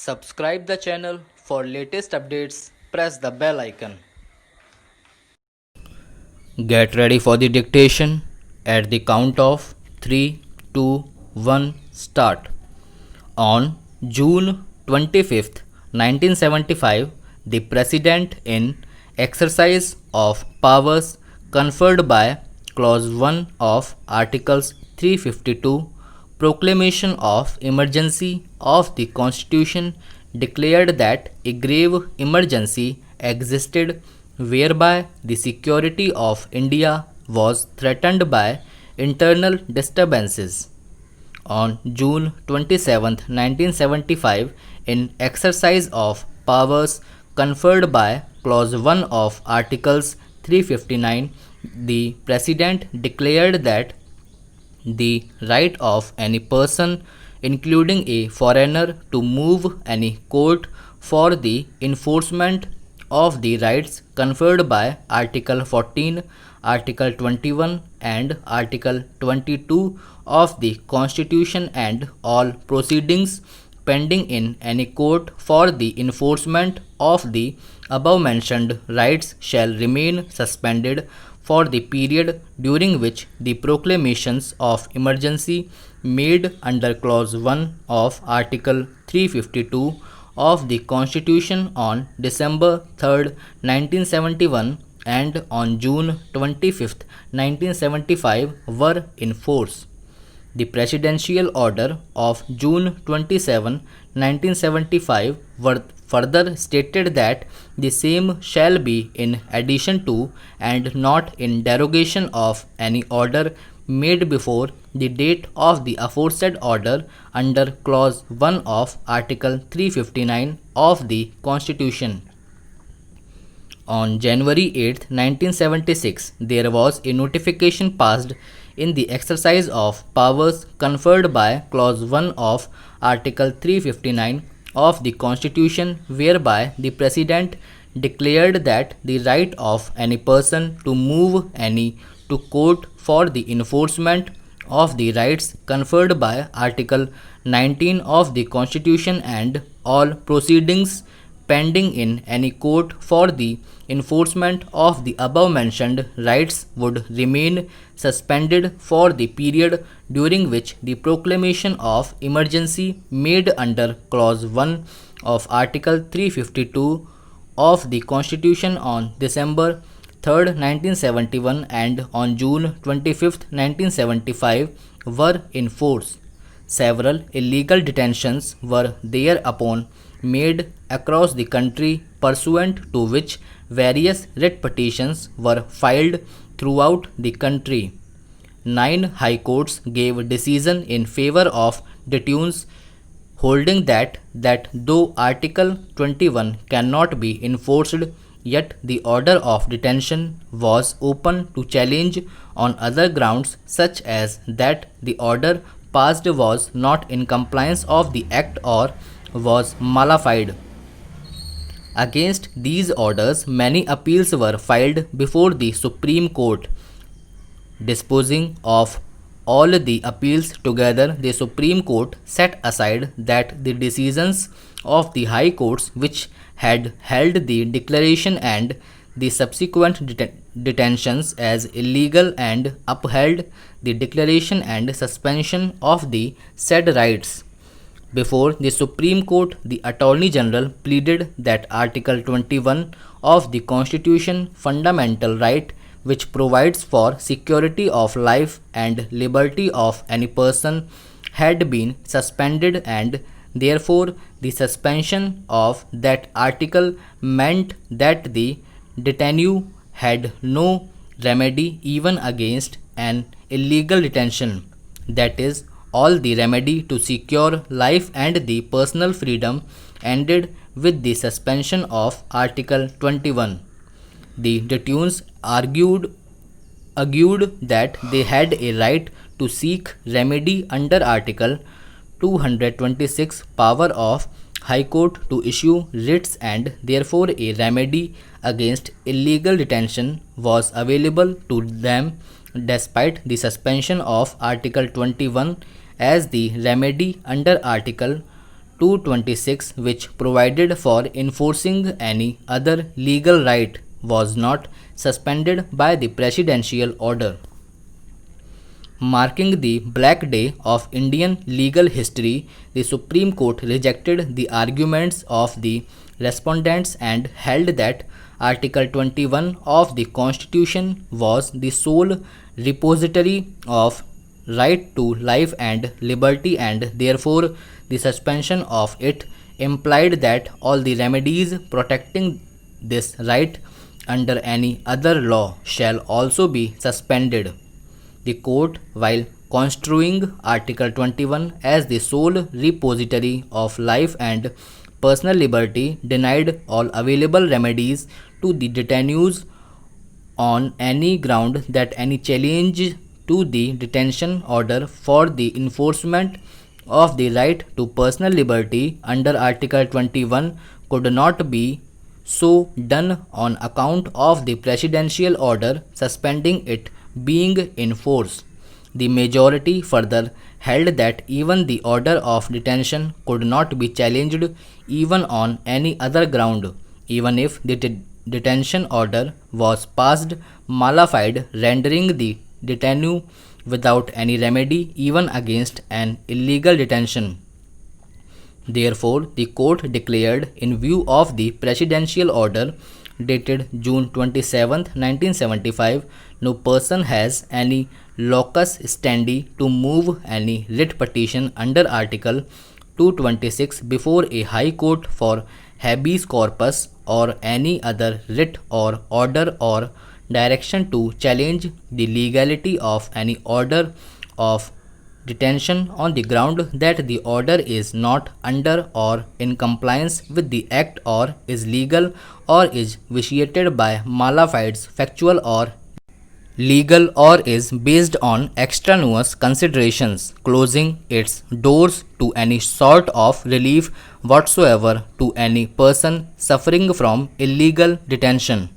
Subscribe the channel for latest updates. Press the bell icon. Get ready for the dictation at the count of 3, 2, 1, start. On June 25th, 1975, the President, in exercise of powers conferred by Clause 1 of Articles 352, proclamation of emergency of the Constitution, declared that a grave emergency existed whereby the security of India was threatened by internal disturbances. On June 27, 1975, in exercise of powers conferred by Clause 1 of Articles 359, the President declared that the right of any person, including a foreigner, to move any court for the enforcement of the rights conferred by Article 14, Article 21, and Article 22 of the Constitution, and all proceedings pending in any court for the enforcement of the above mentioned rights shall remain suspended for the period during which the proclamations of emergency made under Clause 1 of Article 352 of the Constitution on December 3, 1971 and on June 25, 1975 were in force. The Presidential Order of June 27, 1975 further stated that the same shall be in addition to and not in derogation of any order made before the date of the aforesaid order under Clause 1 of Article 359 of the Constitution. On January 8, 1976, there was a notification passed in the exercise of powers conferred by Clause 1 of Article 359 of the Constitution, whereby the President declared that the right of any person to move any to court for the enforcement of the rights conferred by Article 19 of the Constitution, and all proceedings pending in any court for the enforcement of the above mentioned rights would remain suspended for the period during which the proclamation of emergency made under Clause 1 of Article 352 of the Constitution on December 3, 1971 and on June 25, 1975 were in force. Several illegal detentions were thereupon made across the country, pursuant to which various writ petitions were filed throughout the country. 9 high courts gave decision in favor of detunes, holding that though Article 21 cannot be enforced, yet the order of detention was open to challenge on other grounds, such as that the order passed was not in compliance of the Act or was malified. Against these orders, many appeals were filed before the Supreme Court. Disposing of all the appeals together, the Supreme Court set aside that the decisions of the high courts which had held the declaration and the subsequent detentions as illegal and upheld the declaration and suspension of the said rights. Before the Supreme Court, the Attorney General pleaded that Article 21 of the Constitution, fundamental right which provides for security of life and liberty of any person, had been suspended, and therefore the suspension of that article meant that the detainee had no remedy even against an illegal detention, that is, all the remedy to secure life and the personal freedom ended with the suspension of Article 21. The detunes argued that they had a right to seek remedy under Article 226, power of High Court to issue writs, and therefore a remedy against illegal detention was available to them despite the suspension of Article 21, as the remedy under Article 226, which provided for enforcing any other legal right, was not suspended by the presidential order. Marking the Black Day of Indian legal history, the Supreme Court rejected the arguments of the respondents and held that Article 21 of the Constitution was the sole repository of right to life and liberty, and therefore the suspension of it implied that all the remedies protecting this right under any other law shall also be suspended. The court, while construing Article 21 as the sole repository of life and personal liberty, denied all available remedies to the detainees on any ground that any challenge to the detention order for the enforcement of the right to personal liberty under Article 21 could not be so done on account of the presidential order suspending it being in force. The majority further held that even the order of detention could not be challenged even on any other ground, even if the detention order was passed modified, rendering the detainee without any remedy even against an illegal detention. Therefore, the court declared, in view of the presidential order dated June 27, 1975, no person has any locus standi to move any writ petition under Article 226 before a High Court for habeas corpus or any other writ or order or direction to challenge the legality of any order of detention on the ground that the order is not under or in compliance with the act or is legal or is vitiated by modified factual or legal or is based on extraneous considerations, closing its doors to any sort of relief whatsoever to any person suffering from illegal detention.